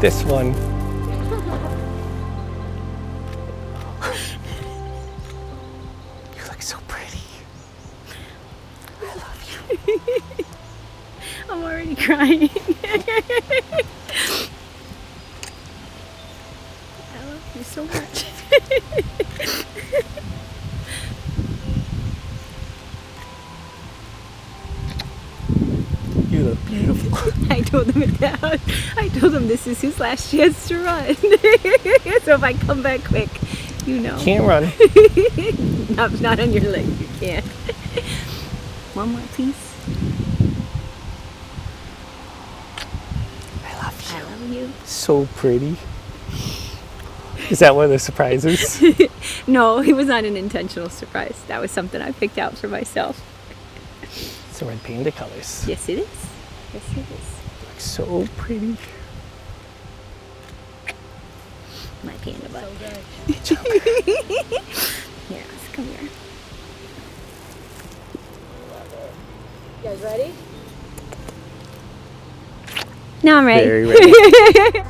This one. You look so pretty. I love you. I'm already crying. I love you so much. You look beautiful. I told him this is his last chance to run. So if I come back quick, you know. Can't run. Not on your leg, you can't. One more, please. I love you. I love you. So pretty. Is that one of the surprises? No, it was not an intentional surprise. That was something I picked out for myself. It's the red panda colors. Yes, it is. Yes, it is. Looks so pretty. My panda butt. So good. Here, let's come here. You guys ready? Now I'm ready. Very ready.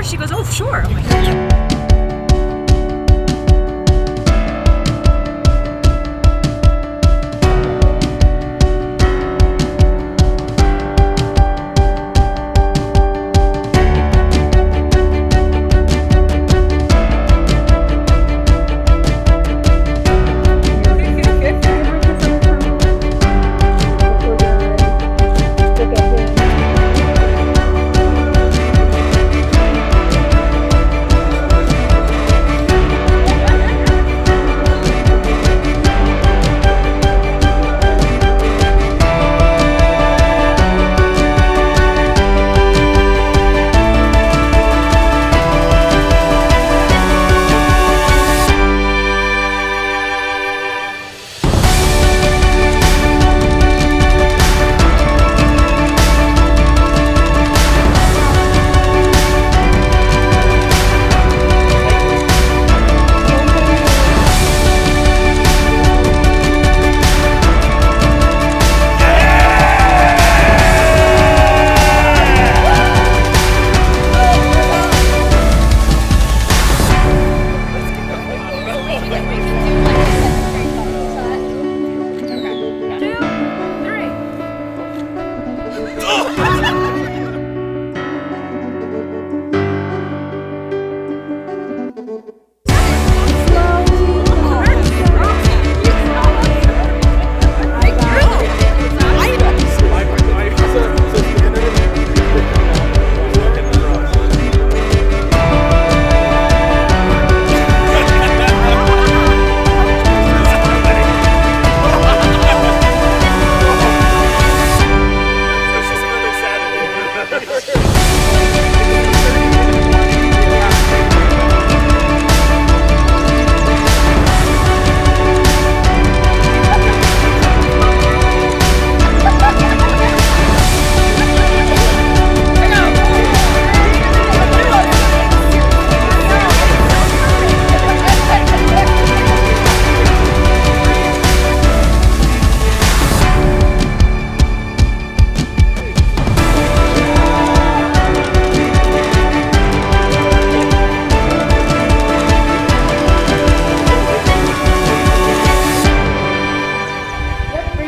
She goes, oh, sure. I'm like,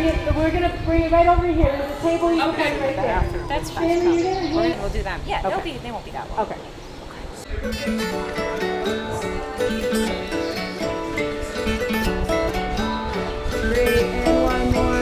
We're gonna bring it right over here. There's a table you can put right there. That's fine. We'll do them. Yeah, they won't be that long. Okay. Great, and one more.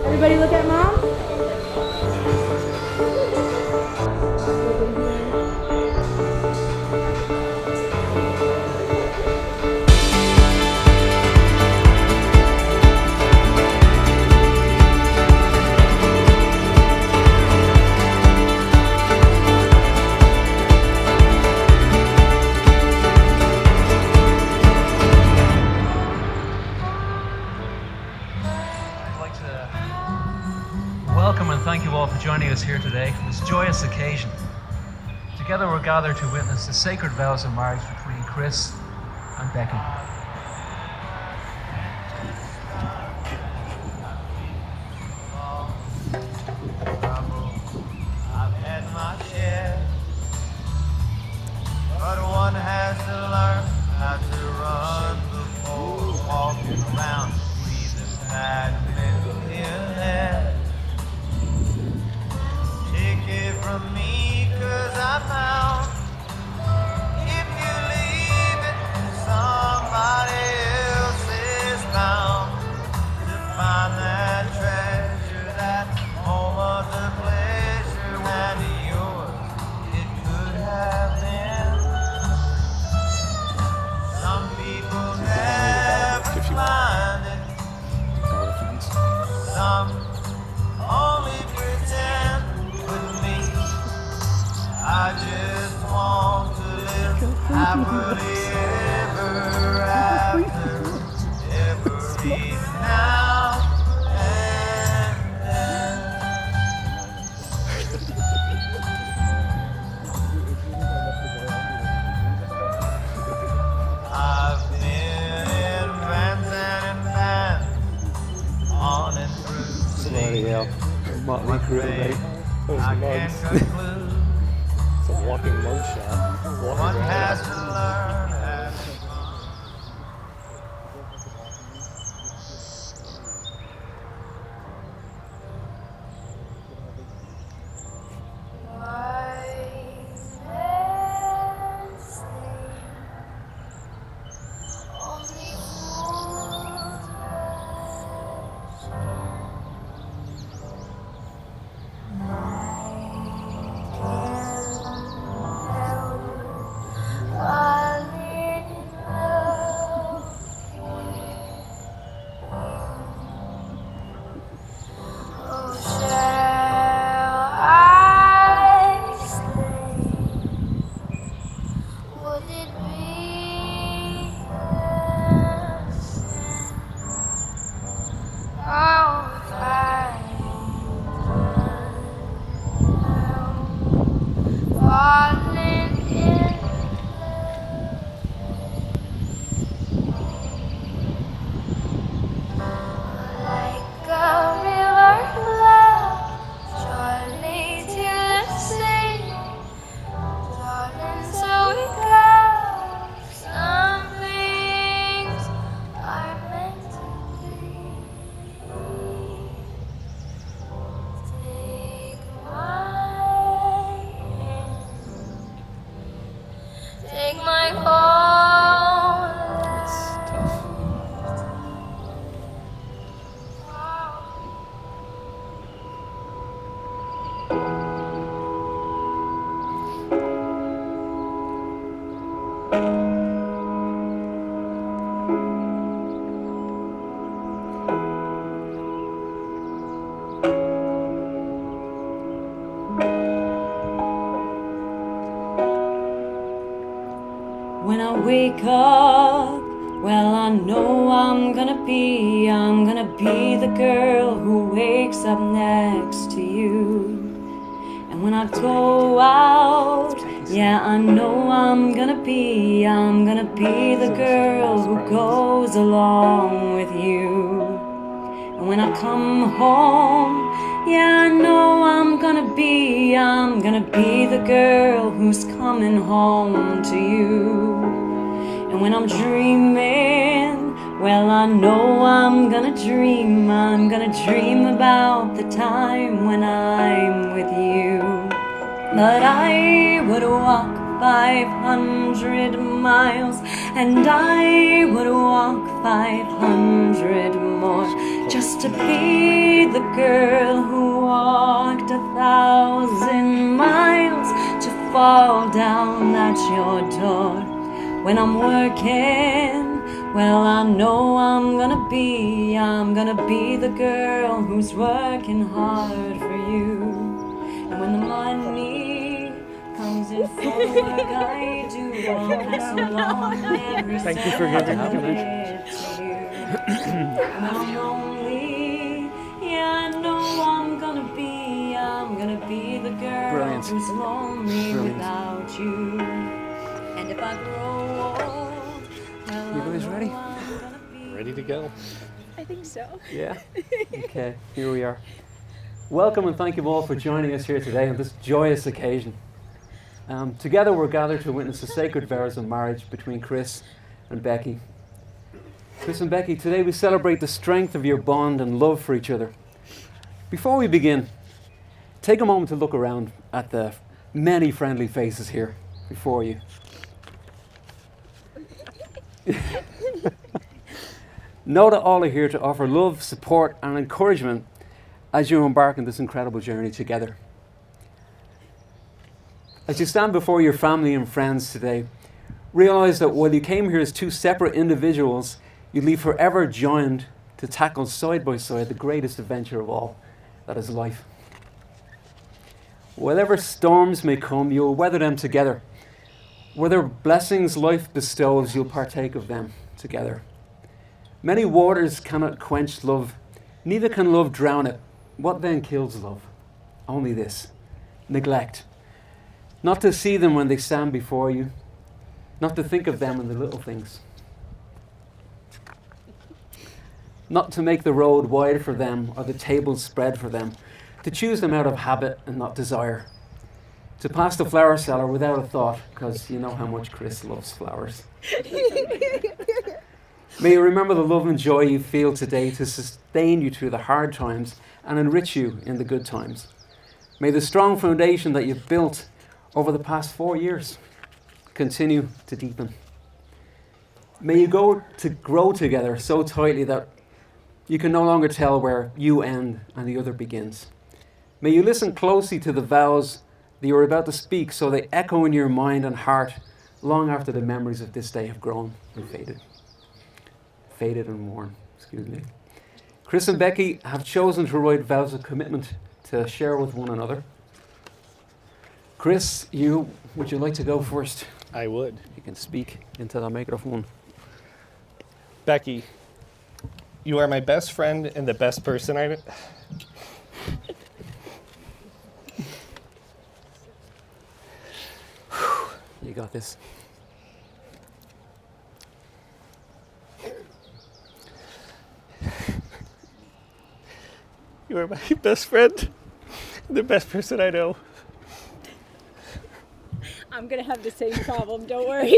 Everybody look at mom. I'd like to welcome and thank you all for joining us here today for this joyous occasion. Together we're gathered to witness the sacred vows of marriage between Chris and Becky. I've had my share, but one has to learn how to run before walking around, breathing stagnant inhale. Take it from me, 'cause I found if you leave it, somebody else is bound to find that treasure, that moment of pleasure, and yours it could have been. Some people never find it, some only pretend. With me, I just want to live happily ever after, every now and then. I've been in vans and in vans, on and through Bloody hell. Motley Crue, right? Those I can't mugs. conclude. It's a walking mug shop. Walking One around. has to learn having fun. Wise men say only fools shall I slay? Would it be a sin? Oh, if I falling in like a river flows surely to the sea. Darling, so it goes. Some things are meant to be. Take my hand, take my whole It's tough. When I wake up, well, I know I'm gonna be the girl who wakes up next to you. And when I go out, Yeah, I know I'm gonna be the girl who goes along with you. And when I come home, yeah, I know I'm gonna be the girl who's coming home to you. And when I'm dreaming, well, I know I'm gonna dream about the time when I'm with you. But I would walk 500 miles, and I would walk 500 more, just to be the girl who walked 1,000 miles to fall down at your door. When I'm working, well, I know I'm gonna be the girl who's working hard for you. And when the money comes in for the work I do, I'll pass along every Thank you for good to have me. to you. And when I'm lonely, yeah, I know I'm gonna be the girl Brilliant. who's lonely Brilliant. without you. And if I grow old, well, You guys I know ready? I'm gonna be Ready to go? I think so. Yeah. Okay, here we are. Welcome and thank you all for joining us here today on this joyous occasion. Together we're gathered to witness the sacred vows of marriage between Chris and Becky. Chris and Becky, today we celebrate the strength of your bond and love for each other. Before we begin, take a moment to look around at the many friendly faces here before you. Know that all are here to offer love, support and encouragement as you embark on this incredible journey together. As you stand before your family and friends today, realize that while you came here as two separate individuals, you leave forever joined to tackle side by side the greatest adventure of all, that is life. Whatever storms may come, you'll weather them together. Whether blessings life bestows, you'll partake of them together. Many waters cannot quench love, neither can love drown it. What then kills love? Only this: neglect. Not to see them when they stand before you, not to think of them in the little things. Not to make the road wide for them or the table spread for them, to choose them out of habit and not desire. To pass the flower seller without a thought, because you know how much Chris loves flowers. May you remember the love and joy you feel today to sustain you through the hard times and enrich you in the good times. May the strong foundation that you've built over the past 4 years continue to deepen. May you go to grow together so tightly that you can no longer tell where you end and the other begins. May you listen closely to the vows that you're about to speak so they echo in your mind and heart long after the memories of this day have grown and faded. Faded and worn, excuse me. Chris and Becky have chosen to write vows of commitment to share with one another. Chris, would you like to go first? I would. You can speak into the microphone. Becky, you are my best friend and the best person I know. You got this. You are my best friend and the best person I know. I'm gonna have the same problem, don't worry.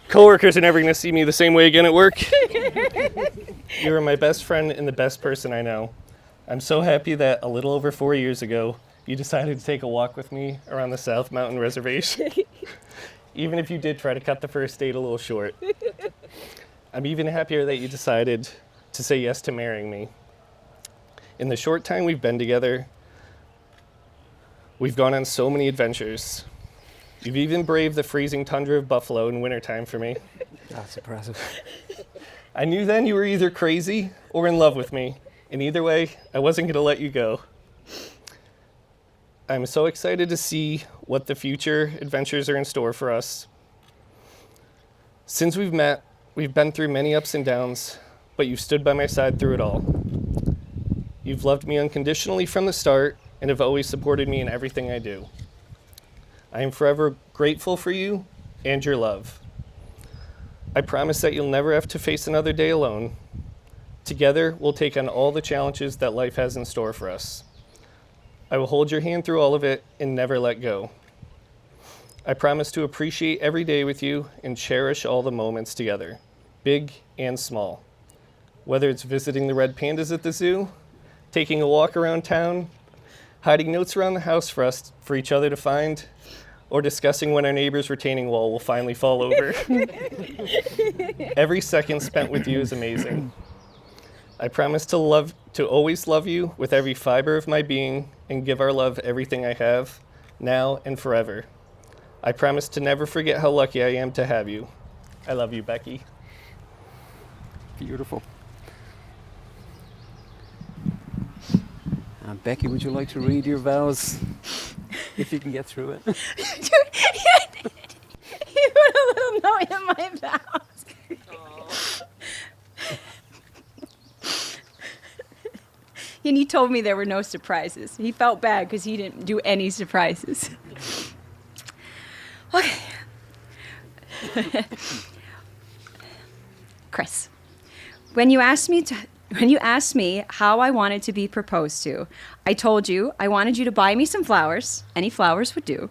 Coworkers are never going to see me the same way again at work. You are my best friend and the best person I know. I'm so happy that a little over 4 years ago, you decided to take a walk with me around the South Mountain Reservation. Even if you did try to cut the first date a little short. I'm even happier that you decided to say yes to marrying me. In the short time we've been together, we've gone on so many adventures. You've even braved the freezing tundra of Buffalo in wintertime for me. That's impressive. I knew then you were either crazy or in love with me. And either way, I wasn't going to let you go. I'm so excited to see what the future adventures are in store for us. Since we've met, we've been through many ups and downs, but you've stood by my side through it all. You've loved me unconditionally from the start, and have always supported me in everything I do. I am forever grateful for you and your love. I promise that you'll never have to face another day alone. Together, we'll take on all the challenges that life has in store for us. I will hold your hand through all of it and never let go. I promise to appreciate every day with you and cherish all the moments together, big and small. Whether it's visiting the red pandas at the zoo, taking a walk around town, hiding notes around the house for each other to find, or discussing when our neighbor's retaining wall will finally fall over. Every second spent with you is amazing. I promise to always love you with every fiber of my being and give our love everything I have, now and forever. I promise to never forget how lucky I am to have you. I love you, Becky. Beautiful. Becky, would you like to read your vows? If you can get through it. You put a little note in my vows. And he told me there were no surprises. He felt bad because he didn't do any surprises. Okay. Chris, when you asked me how I wanted to be proposed to, I told you I wanted you to buy me some flowers, any flowers would do,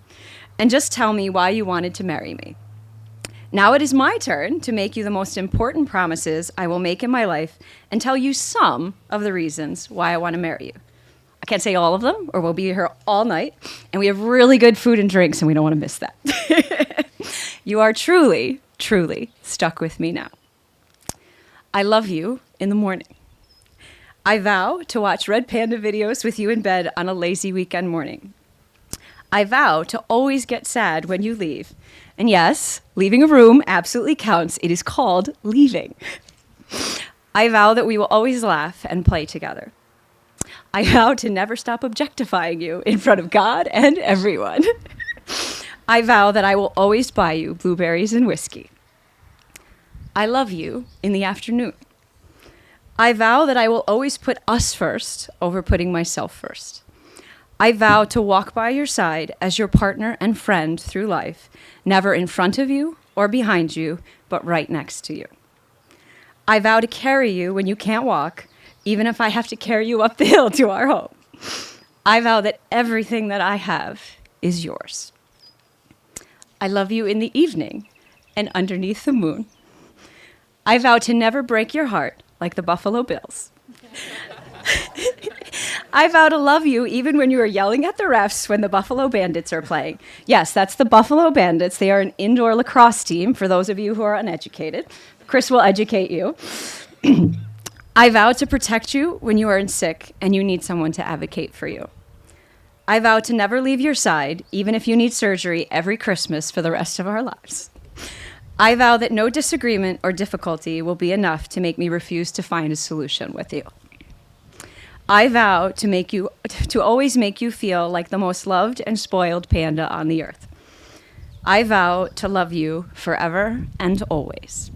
and just tell me why you wanted to marry me. Now it is my turn to make you the most important promises I will make in my life and tell you some of the reasons why I want to marry you. I can't say all of them, or we'll be here all night, and we have really good food and drinks, and we don't want to miss that. You are truly, truly stuck with me now. I love you in the morning. I vow to watch Red Panda videos with you in bed on a lazy weekend morning. I vow to always get sad when you leave. And yes, leaving a room absolutely counts. It is called leaving. I vow that we will always laugh and play together. I vow to never stop objectifying you in front of God and everyone. I vow that I will always buy you blueberries and whiskey. I love you in the afternoon. I vow that I will always put us first over putting myself first. I vow to walk by your side as your partner and friend through life, never in front of you or behind you, but right next to you. I vow to carry you when you can't walk, even if I have to carry you up the hill to our home. I vow that everything that I have is yours. I love you in the evening and underneath the moon. I vow to never break your heart like the Buffalo Bills. I vow to love you even when you are yelling at the refs when the Buffalo Bandits are playing. Yes, that's the Buffalo Bandits. They are an indoor lacrosse team, for those of you who are uneducated. Chris will educate you. I vow to protect you when you are sick and you need someone to advocate for you. I vow to never leave your side, even if you need surgery every Christmas for the rest of our lives. I vow that no disagreement or difficulty will be enough to make me refuse to find a solution with you. I vow to always make you feel like the most loved and spoiled panda on the earth. I vow to love you forever and always.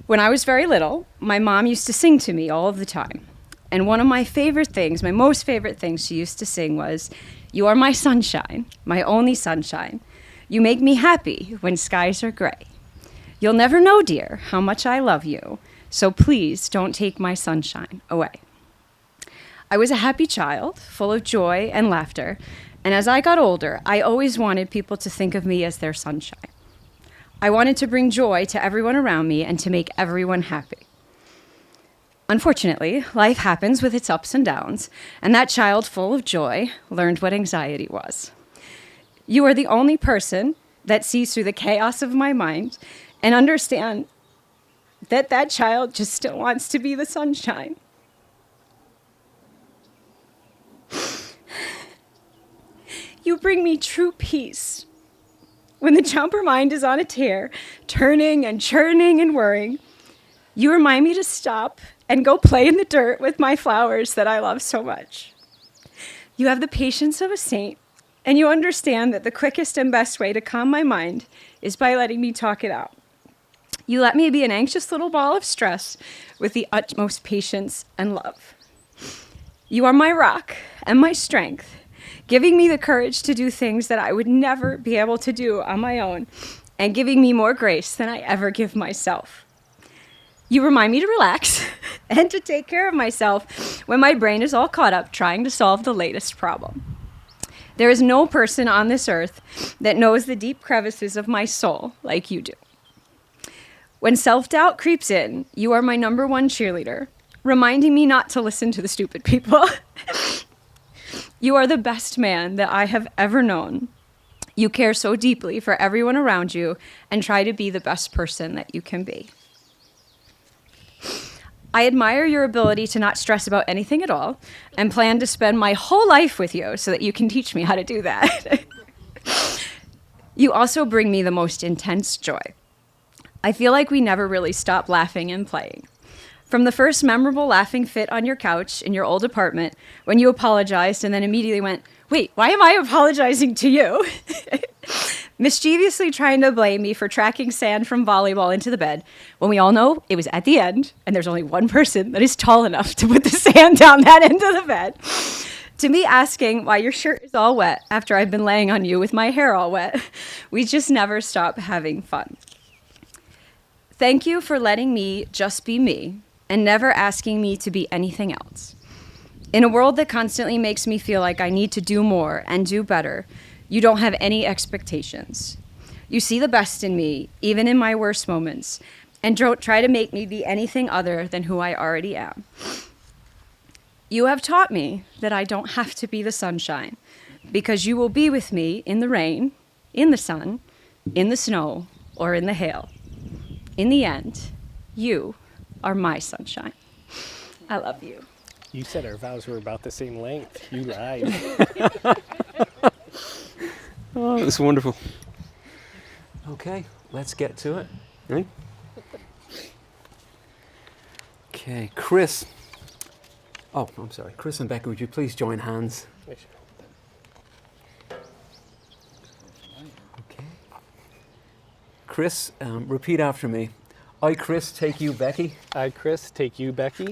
When I was very little, my mom used to sing to me all of the time. And one of my favorite things, my most favorite things she used to sing was, "You are my sunshine, my only sunshine. You make me happy when skies are gray. You'll never know, dear, how much I love you, so please don't take my sunshine away." I was a happy child, full of joy and laughter, and as I got older, I always wanted people to think of me as their sunshine. I wanted to bring joy to everyone around me and to make everyone happy. Unfortunately, life happens with its ups and downs, and that child full of joy learned what anxiety was. You are the only person that sees through the chaos of my mind and understand that that child just still wants to be the sunshine. You bring me true peace. When the jumper mind is on a tear, turning and churning and worrying, you remind me to stop and go play in the dirt with my flowers that I love so much. You have the patience of a saint, and you understand that the quickest and best way to calm my mind is by letting me talk it out. You let me be an anxious little ball of stress with the utmost patience and love. You are my rock and my strength, giving me the courage to do things that I would never be able to do on my own, and giving me more grace than I ever give myself. You remind me to relax and to take care of myself when my brain is all caught up trying to solve the latest problem. There is no person on this earth that knows the deep crevices of my soul like you do. When self-doubt creeps in, you are my number one cheerleader, reminding me not to listen to the stupid people. You are the best man that I have ever known. You care so deeply for everyone around you and try to be the best person that you can be. I admire your ability to not stress about anything at all and plan to spend my whole life with you so that you can teach me how to do that. You also bring me the most intense joy. I feel like we never really stop laughing and playing. From the first memorable laughing fit on your couch in your old apartment when you apologized and then immediately went, "Wait, why am I apologizing to you?" Mischievously trying to blame me for tracking sand from volleyball into the bed, when we all know it was at the end, and there's only one person that is tall enough to put the sand down that end of the bed. To me asking why your shirt is all wet after I've been laying on you with my hair all wet. We just never stop having fun. Thank you for letting me just be me and never asking me to be anything else. In a world that constantly makes me feel like I need to do more and do better, you don't have any expectations. You see the best in me, even in my worst moments, and don't try to make me be anything other than who I already am. You have taught me that I don't have to be the sunshine, because you will be with me in the rain, in the sun, in the snow, or in the hail. In the end, you are my sunshine. I love you. You said our vows were about the same length. You lied. Oh, that's wonderful. Okay, let's get to it. Right? Okay, Chris. Oh, I'm sorry. Chris and Becca, would you please join hands? Okay. Chris, repeat after me. I, Chris, take you, Becky, I, Chris, take you, Becky,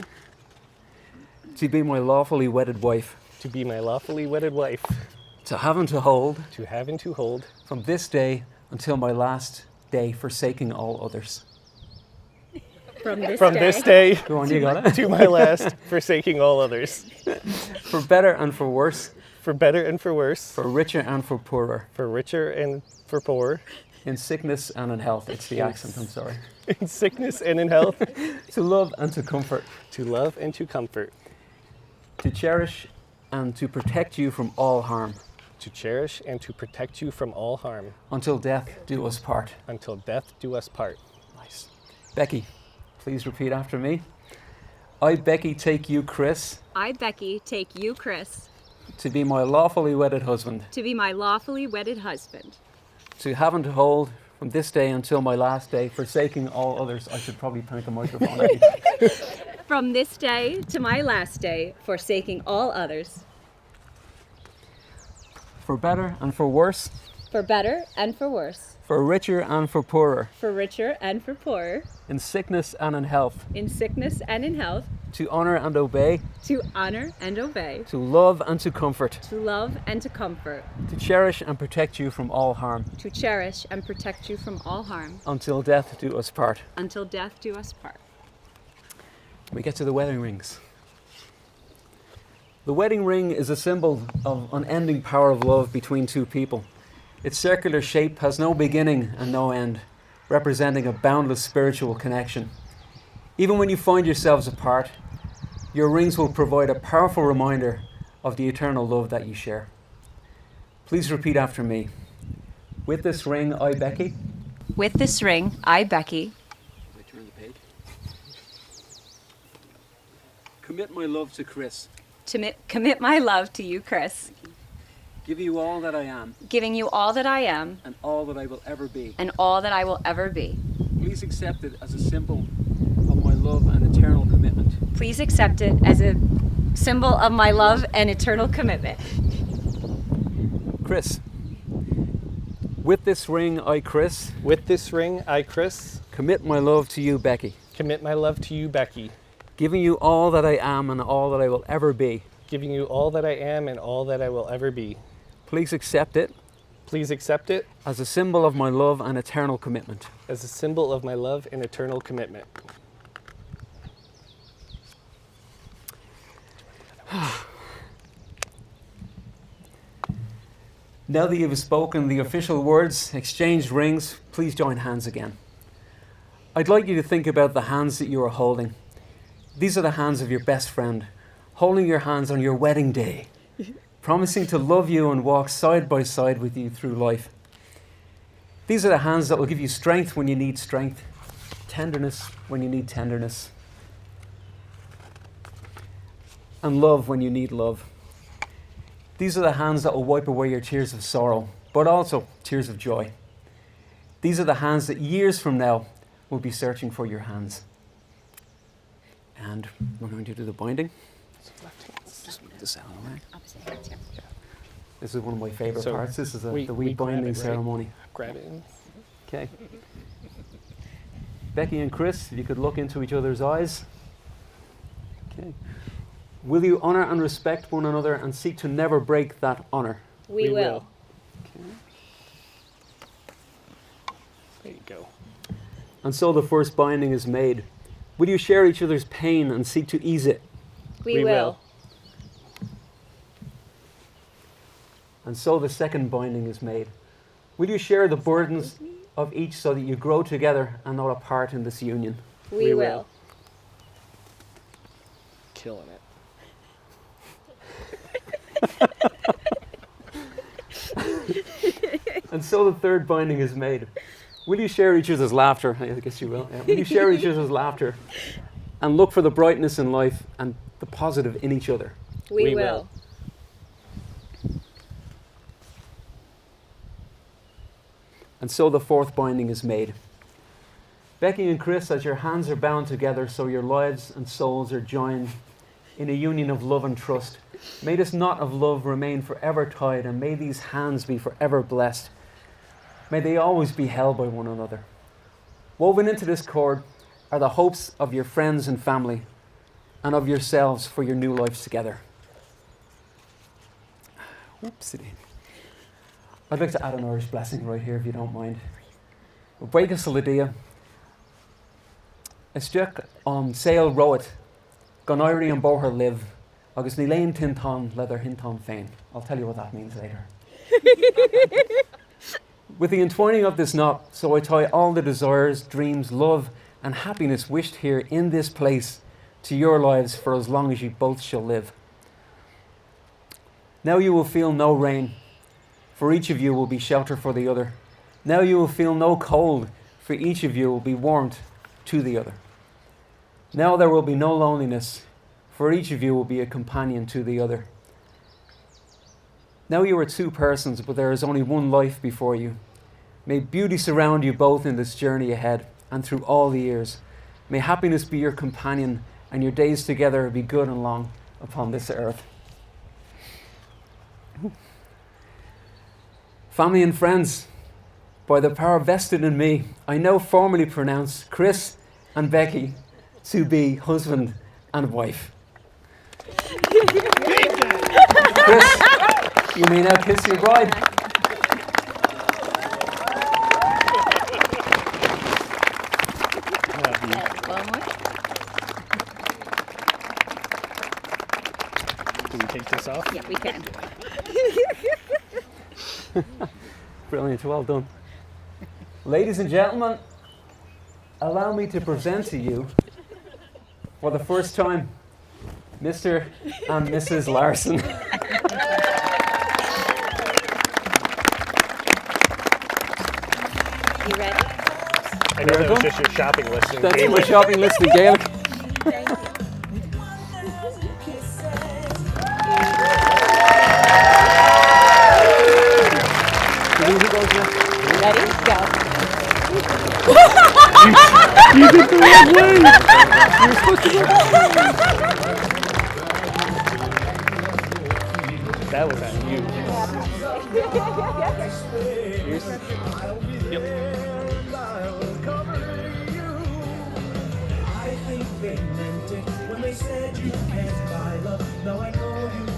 to be my lawfully wedded wife, to be my lawfully wedded wife, to have and to hold, to have and to hold, from this day until my last day, forsaking all others. From this day Go on, you got it. to my last, forsaking all others, For better and for worse, for better and for worse, for richer and for poorer, for richer and for poor, in sickness and in health. It's the accent, I'm sorry. in sickness and in health, To love and to comfort, to love and to comfort, to cherish and to protect you from all harm, to cherish and to protect you from all harm, until death do us part. until death do us part. Nice. Becky, please repeat after me. I, Becky, take you, Chris, I, Becky, take you, Chris, to be my lawfully wedded husband, to be my lawfully wedded husband, to have and to hold from this day until my last day, forsaking all others. I should probably turn the microphone. from this day to my last day, forsaking all others, For better and for worse, for better and for worse, for richer and for poorer, for richer and for poorer, in sickness and in health, in sickness and in health, to honor and obey, to honor and obey, to love and to comfort, to love and to comfort, to cherish and protect you from all harm, to cherish and protect you from all harm, until death do us part. until death do us part. We get to the wedding rings. The wedding ring is a symbol of unending power of love between two people. Its circular shape has no beginning and no end, representing a boundless spiritual connection. Even when you find yourselves apart, your rings will provide a powerful reminder of the eternal love that you share. Please repeat after me. With this ring, I, Becky. With this ring, I, Becky, I turn the page. Commit my love to Chris. commit my love to you, Chris, Give you all that I am giving you all that I am and all that I will ever be. and all that I will ever be. Please accept it as a symbol of my love and eternal commitment. Please accept it as a symbol of my love and eternal commitment. Chris, with this ring, I, Chris, With this ring, I, Chris, commit my love to you, Becky, commit my love to you, Becky, giving you all that I am and all that I will ever be. giving you all that I am and all that I will ever be. Please accept it Please accept it as a symbol of my love and eternal commitment. as a symbol of my love and eternal commitment. Now that you've spoken the official words, exchanged rings, please join hands again. I'd like you to think about the hands that you are holding. These are the hands of your best friend, holding your hands on your wedding day, promising to love you and walk side by side with you through life. These are the hands that will give you strength when you need strength, tenderness when you need tenderness, and love when you need love. These are the hands that will wipe away your tears of sorrow, but also tears of joy. These are the hands that years from now will be searching for your hands. And we're going to do the binding. Just move this out of the way. This is one of my favourite So parts. This is the we wee grab binding it, right? ceremony. Grab it. Okay. Becky and Chris, if you could look into each other's eyes. Okay. Will you honour and respect one another and seek to never break that honour? We will. Okay. There you go. And so the first binding is made. Will you share each other's pain and seek to ease it? We will. And so the second binding is made. Will you share the burdens of each so that you grow together and not apart in this union? We will. Killing it. And so the third binding is made. Will you share each other's laughter? I guess you will. Yeah. Will you share each other's laughter and look for the brightness in life and the positive in each other? We will. And so the fourth binding is made. Becky and Chris, as your hands are bound together, so your lives and souls are joined in a union of love and trust. May this knot of love remain forever tied, and may these hands be forever blessed. May they always be held by one another. Woven into this cord are the hopes of your friends and family, and of yourselves for your new lives together. Whoopsie. I'd like to add an Irish blessing right here, if you don't mind. Buegas Saladia. Isteach an sail roit, gan Irie an bóthar live, agus ní léon tintan leather hintan féin. I'll tell you what that means later. With the entwining of this knot, so I tie all the desires, dreams, love, and happiness wished here in this place to your lives for as long as you both shall live. Now you will feel no rain, for each of you will be shelter for the other. Now you will feel no cold, for each of you will be warmth to the other. Now there will be no loneliness, for each of you will be a companion to the other. Now you are two persons, but there is only one life before you. May beauty surround you both in this journey ahead and through all the years. May happiness be your companion and your days together be good and long upon this earth. Family and friends, by the power vested in me, I now formally pronounce Chris and Becky to be husband and wife. Chris, you may now kiss your bride. Can we take this off? Yeah, we can. Brilliant, well done. Ladies and gentlemen, allow me to present to you, for the first time, Mr. and Mrs. Larson. You ready? I know that was just your shopping list. in That's my Gaelic. shopping list in Gaelic. Ready? Go. You did the wrong way! You were supposed to go. That was on you. Yep. I think they meant it when they said you can't buy love. Now I know you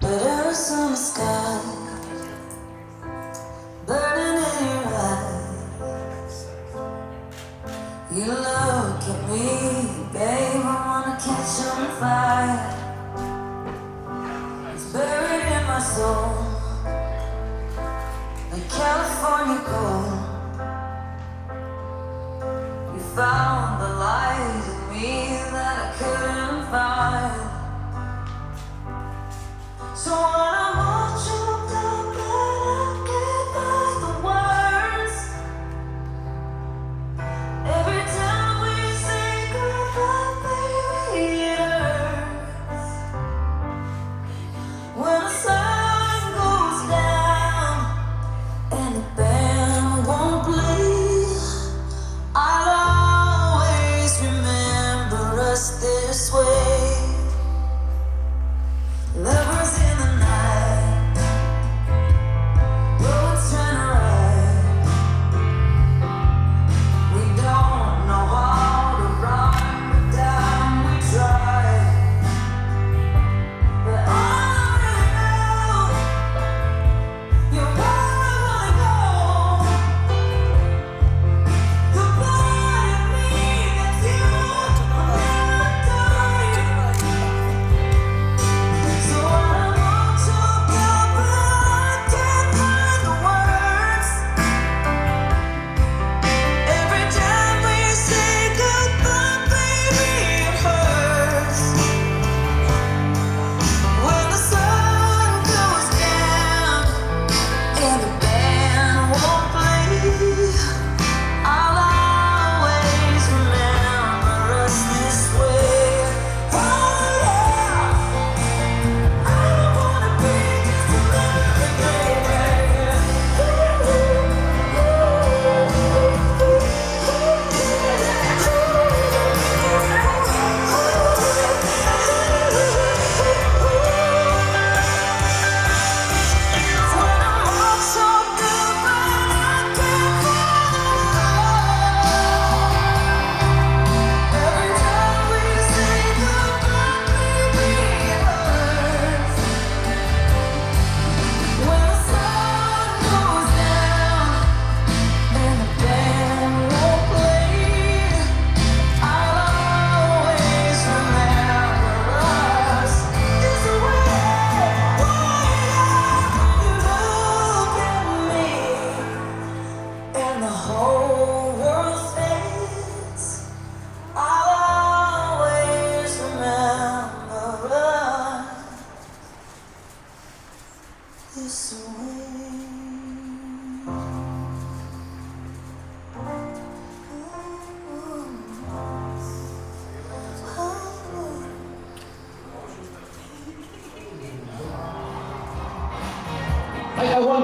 Arizona sky burning in your eyes. You look at me, babe, I wanna catch on fire. It's buried in my soul, like California gold. You found the light in me that I couldn't find. So when I want you down, I can't find the words. Every time we say goodbye, baby, it hurts. When the sun goes down and the band won't play, I'll always remember us this way. Lovers in the night, roads turn right. We don't know how to run, but damn, we try. But all I know, you're where I wanna go. The part of me that's you, I'll never tell you.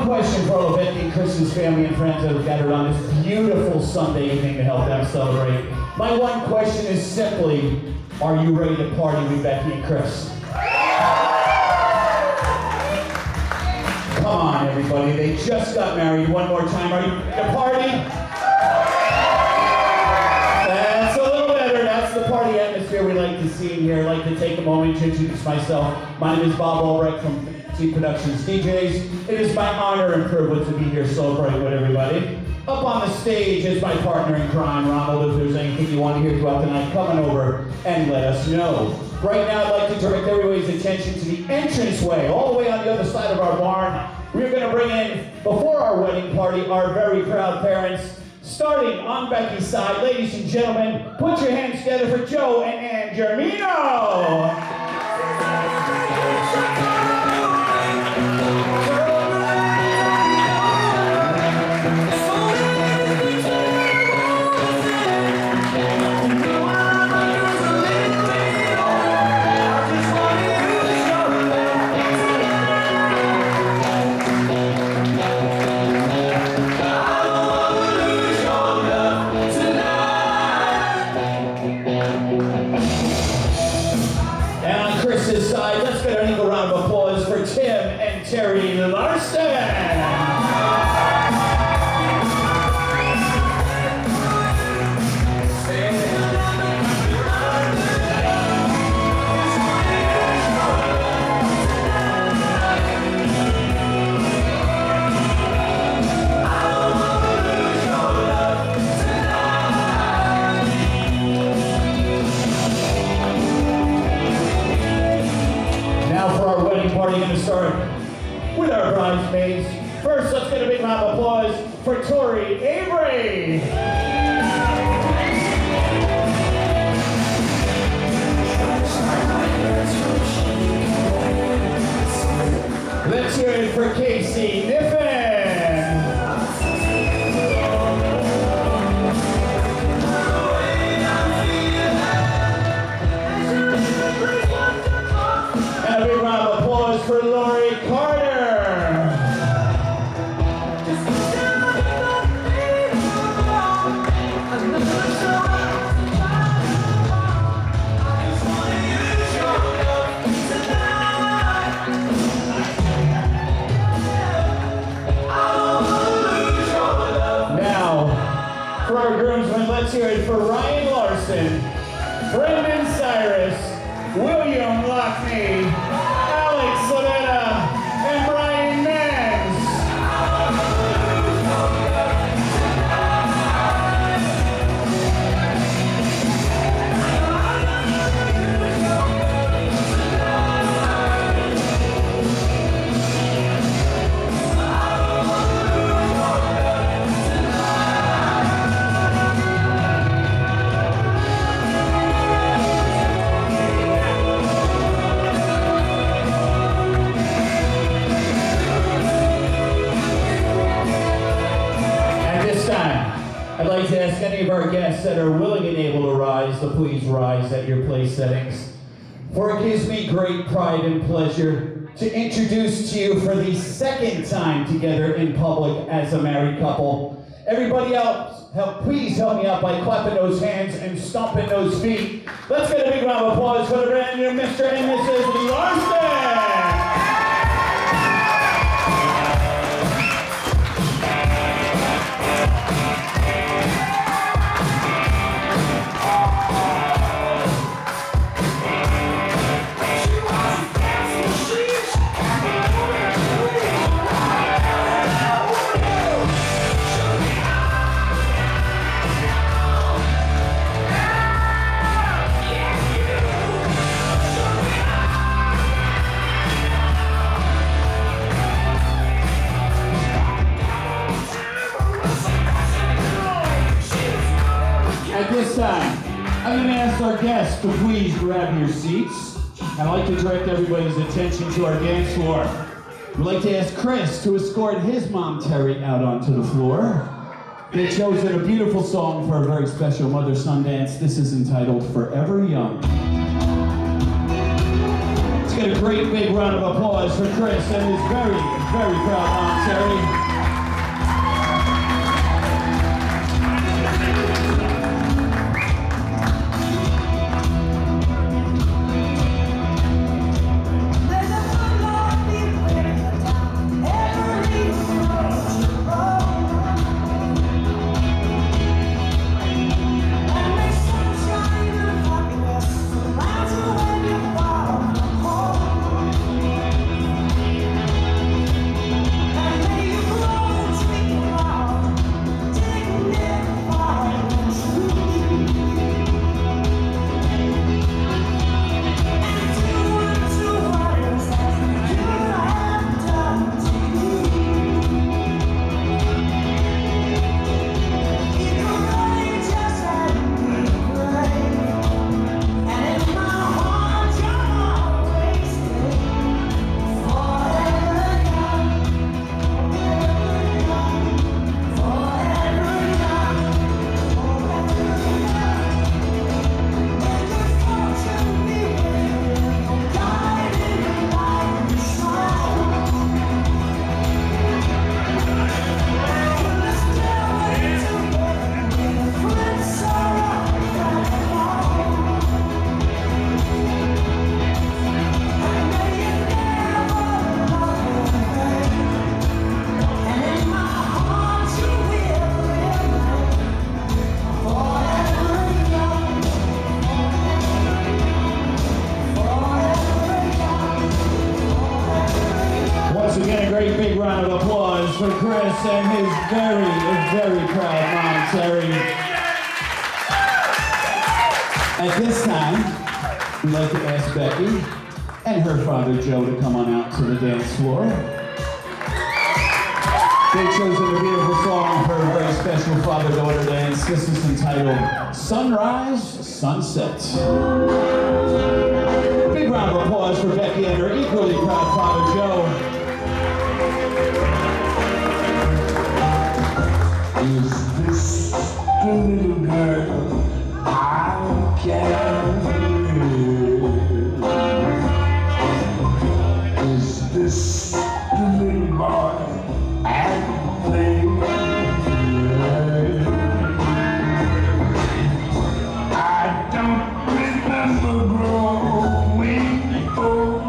one question for all of Becky and Chris's family and friends that have gathered on this beautiful Sunday evening to help them celebrate. My one question is simply, are you ready to party with Becky and Chris? Come on, everybody. They just got married. One more time. Are you ready to party? That's a little better. That's the party atmosphere we like to see in here. I'd like to take a moment to introduce myself. My name is Bob Albrecht from C Productions DJs. It is my honor and privilege to be here celebrating with everybody. Up on the stage is my partner in crime, Ronald. If there's anything you want to hear throughout the night, come on over and let us know. Right now, I'd like to direct everybody's attention to the entranceway, all the way on the other side of our barn. We're going to bring in, before our wedding party, our very proud parents. Starting on Becky's side, ladies and gentlemen, put your hands together for Joe and Ann Germino. First, let's get a big round of applause for Tori Avery. Let's hear it for Casey Niffen. And a big round of applause for Lori Carter. For our groomsmen, let's hear it for Ryan Larson, Brendan Cyrus, William Lockney, Alex Savetta, and Brian Menz. I'd like to ask any of our guests that are willing and able to rise to please rise at your place settings. For it gives me great pride and pleasure to introduce to you for the second time together in public as a married couple. Everybody else, please help me out by clapping those hands and stomping those feet. Let's get a big round of applause for the brand new Mr. and Mrs. Larson. At this time, I'm going to ask our guests to please grab your seats. I'd like to direct everybody's attention to our dance floor. We'd like to ask Chris to escort his mom, Terry, out onto the floor. They've chosen a beautiful song for a very special mother-son dance. This is entitled Forever Young. Let's get a great great big round of applause for Chris and his very, very proud mom, Terry. Great big round of applause for Chris and his very, very proud mom, Terry. At this time, we'd like to ask Becky and her father, Joe, to come on out to the dance floor. They've chosen a beautiful song for a very special father-daughter dance. This is entitled Sunrise, Sunset. Big round of applause for Becky and her equally proud father, Joe. Is this the little girl I carry? Is this the little boy I play? I don't remember growing old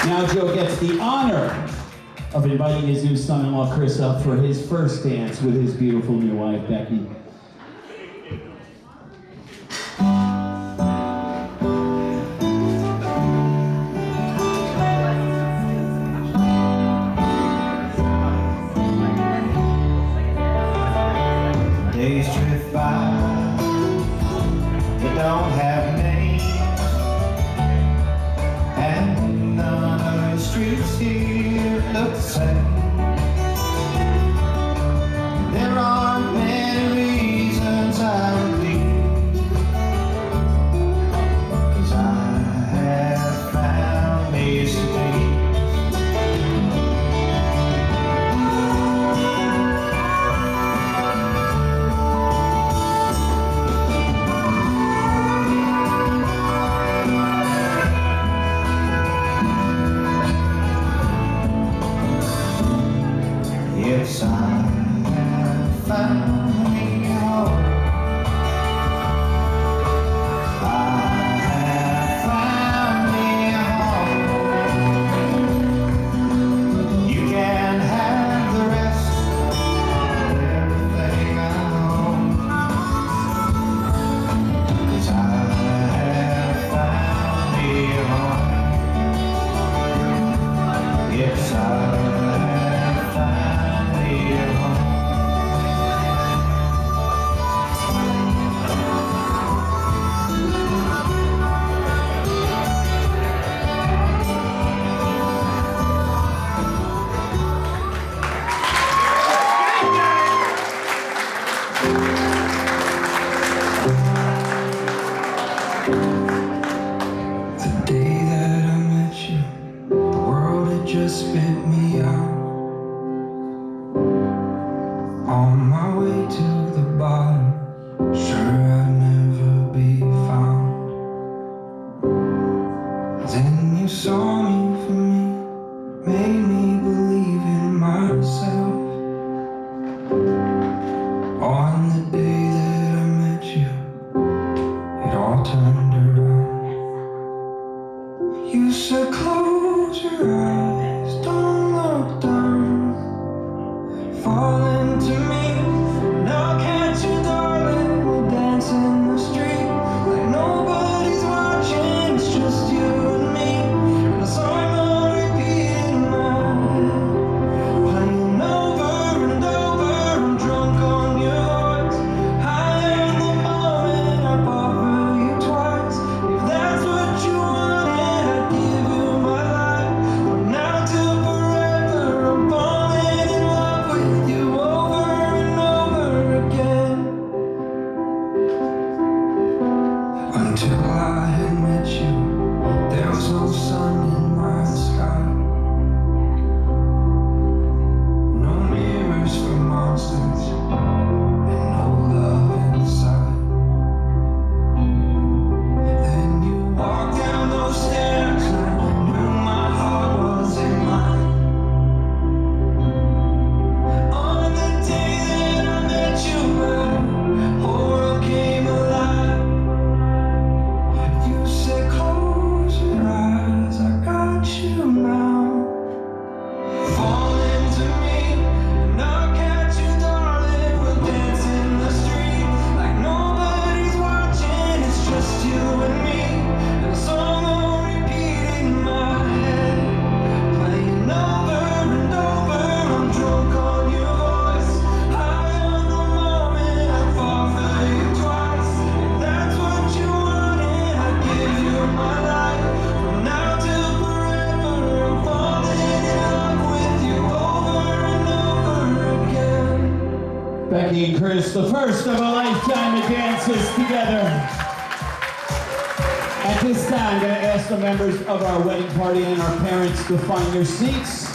Now Joe gets the honor of inviting his new son-in-law Chris up for his first dance with his beautiful new wife Becky. Days drift by, they don't have names, and none of the streets here look the same. There are many reasons I would leave, 'cause I have found me Then you saw me for me, made me believe in myself. On the day that I met you, it all turned around. You said close your eyes, don't look down. Fall into me, now can't you darling? We'll dance in the street like nobody's watching. It's just you and me, and a song on repeat in my head, playing over and over. I'm drunk on your voice, high on the moment. I fought for you twice. If that's what you wanted, I'd give you my life. From now till forever, I'm falling in love with you over and over again. Until I had met you, there was no sun in my sky, no mirrors for monsters, and no love inside. Then you walked down those stairs, and I knew my heart was in mine. On the day that I met you, my whole world came alive. You said close your eyes, I got you now. Fall into me, and I'll catch you, darling. We'll dance in the street like nobody's watching. It's just you and me, and a song on repeat in my head, playing over and over. I'm drunk on your voice, high on the moment. I fall for you twice. If that's what you wanted, I'd give you my life. From now till forever, I'm falling in love with you over and over again. Becky and Chris, the first of a lifetime of dances together. At this time, I'm going to ask the members of our wedding party and our parents to find their seats.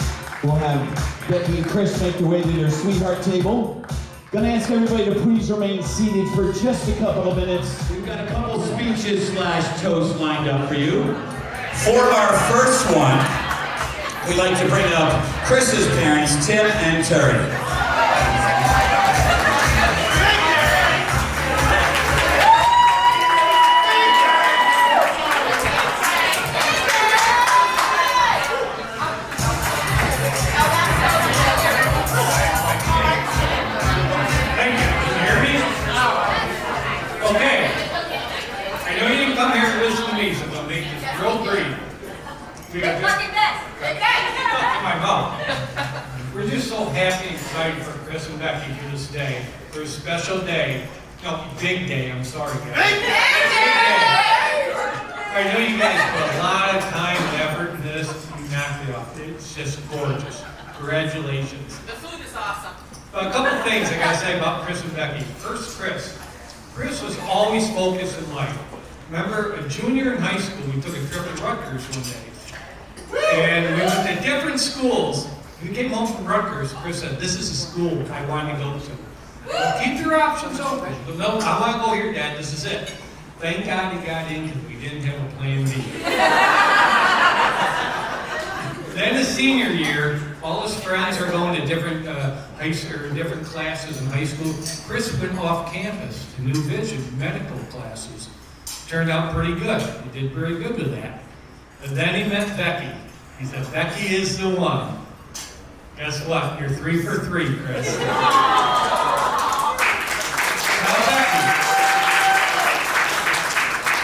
We'll have Becky and Chris make their way to their sweetheart table. Going to ask everybody to please remain seated for just a couple of minutes. We've got a couple speeches / toasts lined up for you. For our first one, we'd like to bring up Chris's parents, Tim and Terry. Thank you. Can you hear me? Okay. I know you didn't come here to listen to me, so I'm going to make this real brief. We got this. In my mouth. We're just so happy and excited for Chris and Becky for this day. For a special day. No, big day, I'm sorry, guys. Big day! I know you guys put a lot of time and effort in this. You knocked it off. It's just gorgeous. Congratulations. The food is awesome. A couple of things I gotta say about Chris and Becky. First, Chris. Chris was always focused in life. Remember, a junior in high school, we took a trip to Rutgers one day. And we went to different schools. We came home from Rutgers. Chris said, "This is a school I want to go to. Well, keep your options open." But no, I want to go here, Dad. This is it. Thank God he got in because we didn't have a plan B. Then his senior year, all his friends are going to different high school, or different classes in high school. Chris went off campus to New Vision medical classes. Turned out pretty good. He did very good with that. And then he met Becky. He said, "Becky is the one." Guess what? You're 3 for 3, Chris. Now,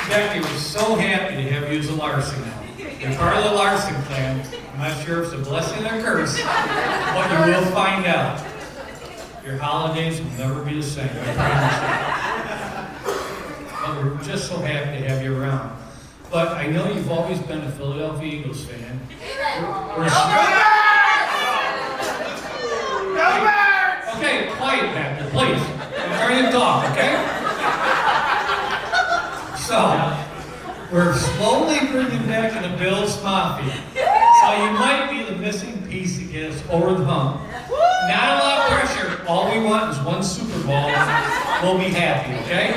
Becky, we're so happy to have you as a Larson now. You're part of the Larson clan. I'm not sure if it's a blessing or a curse, but you will find out. Your holidays will never be the same, I promise you. But we're just so happy to have you around. But I know you've always been a Philadelphia Eagles fan. Okay, quiet, Panther, please. I'm trying to talk, okay? So, we're slowly bringing back the Bills Mafia. So you might be the missing piece to get us over the hump. Not a lot of pressure. All we want is one Super Bowl. We'll be happy, okay?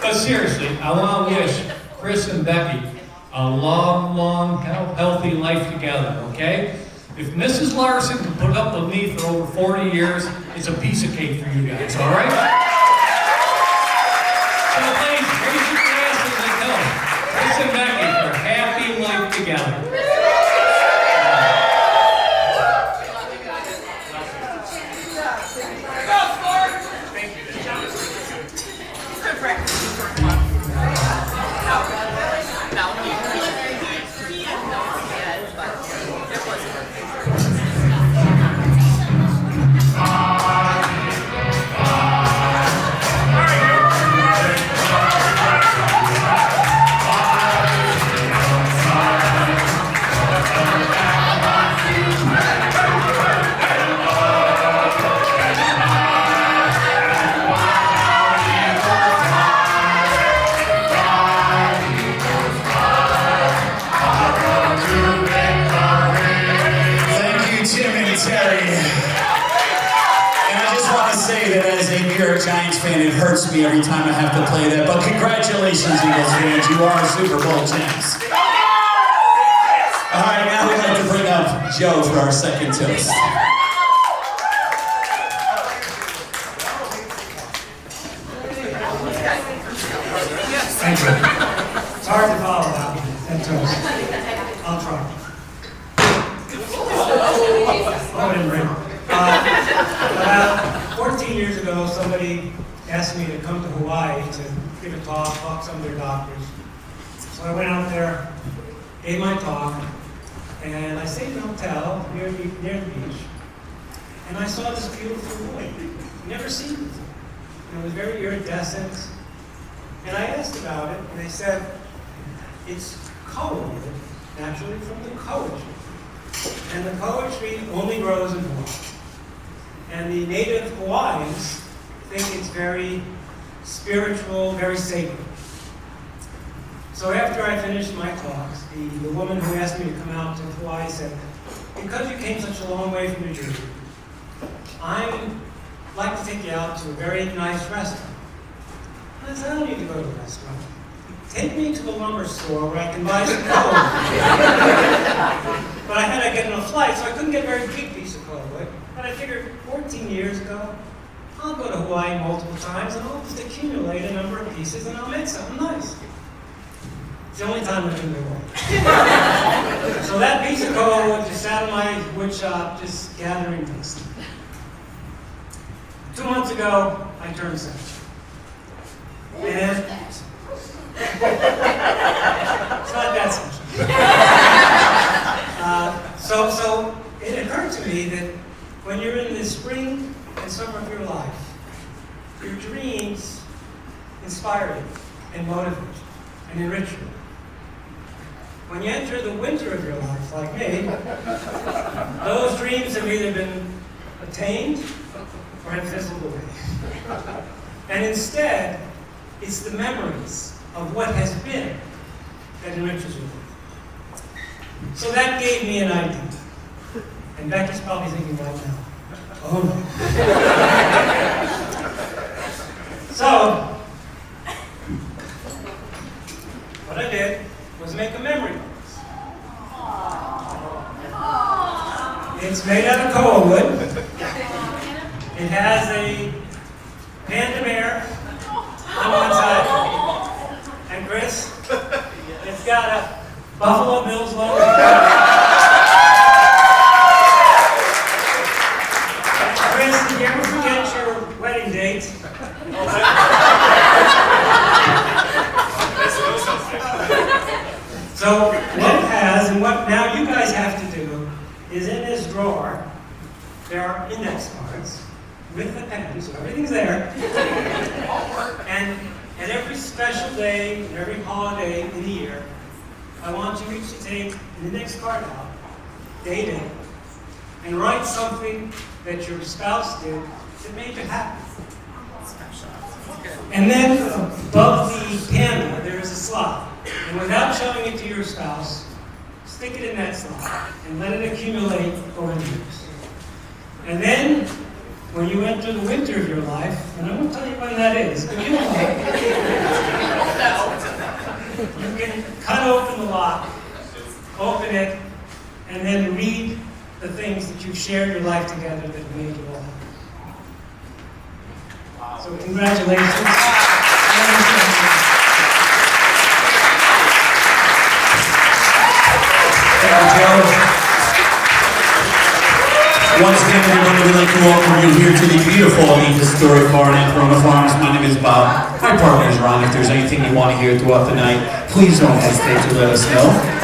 But seriously, I want to wish Chris and Becky a long, long, healthy life together, okay? If Mrs. Larson can put up with me for over 40 years, it's a piece of cake for you guys, all right? So please, raise your glasses and tell Chris and Becky for a happy life together. Giants fan, it hurts me every time I have to play that, but congratulations, Eagles fans, you are Super Bowl champs. All right, now we'd like to bring up Joe for our second toast. Thank you. It's hard to follow that toast. I'll try. Oh, it didn't ring. About 14 years ago, somebody asked me to come to Hawaii to give a talk to some of their doctors. So I went out there, gave my talk, and I stayed in a hotel near the beach. And I saw this beautiful boy. Never seen it before. It was very iridescent. And I asked about it, and they said, it's koa, naturally from the koa tree. And the koa tree only grows in Hawaii. And the native Hawaiians think it's very spiritual, very sacred. So after I finished my talks, the woman who asked me to come out to Hawaii said, because you came such a long way from New Jersey, I'd like to take you out to a very nice restaurant. I said, I don't need to go to a restaurant. Take me to a lumber store where I can buy some clothes. But I had to get on a flight, so I couldn't get a very big piece of clothes. But I figured 14 years ago, I'll go to Hawaii multiple times and I'll just accumulate a number of pieces and I'll make something nice. It's the only time I've been to Hawaii. So that piece of koa just sat in my wood shop, just gathering dust. 2 months ago, I turned 70. And it's not that special. So it occurred to me that when you're in the spring and summer of your life, your dreams inspire you and motivate you and enrich you. When you enter the winter of your life, like me, those dreams have either been attained or have fizzled away. And instead, it's the memories of what has been that enriches your life. So that gave me an idea. And Becky's probably thinking right now, oh no. So, what I did was make a memory box. It's made out of koa wood. It has a panda bear on one side. And Chris, it's got a Buffalo Bills logo. Chris, did you ever forget your wedding date? So what it has, and what now you guys have to do, is in this drawer, there are index cards with the pen, so everything's there. And at every special day, and every holiday in the year, I want you each to take an index card out, date it, and write something that your spouse did that made you happy. And then above the panda, there is a slot. And without showing it to your spouse, stick it in that slot and let it accumulate over the years. And then, when you enter the winter of your life, and I won't tell you when that is, but you know, You can cut open the lock, open it, and then read the things that you've shared your life together that made you all happy. So congratulations. Thank you, Joe. Once again, everybody, we'd like to welcome you here to the beautiful and historic bar in Corona Farms. My name is Bob. My partner is Ron. If there's anything you want to hear throughout the night, please don't hesitate to let us know.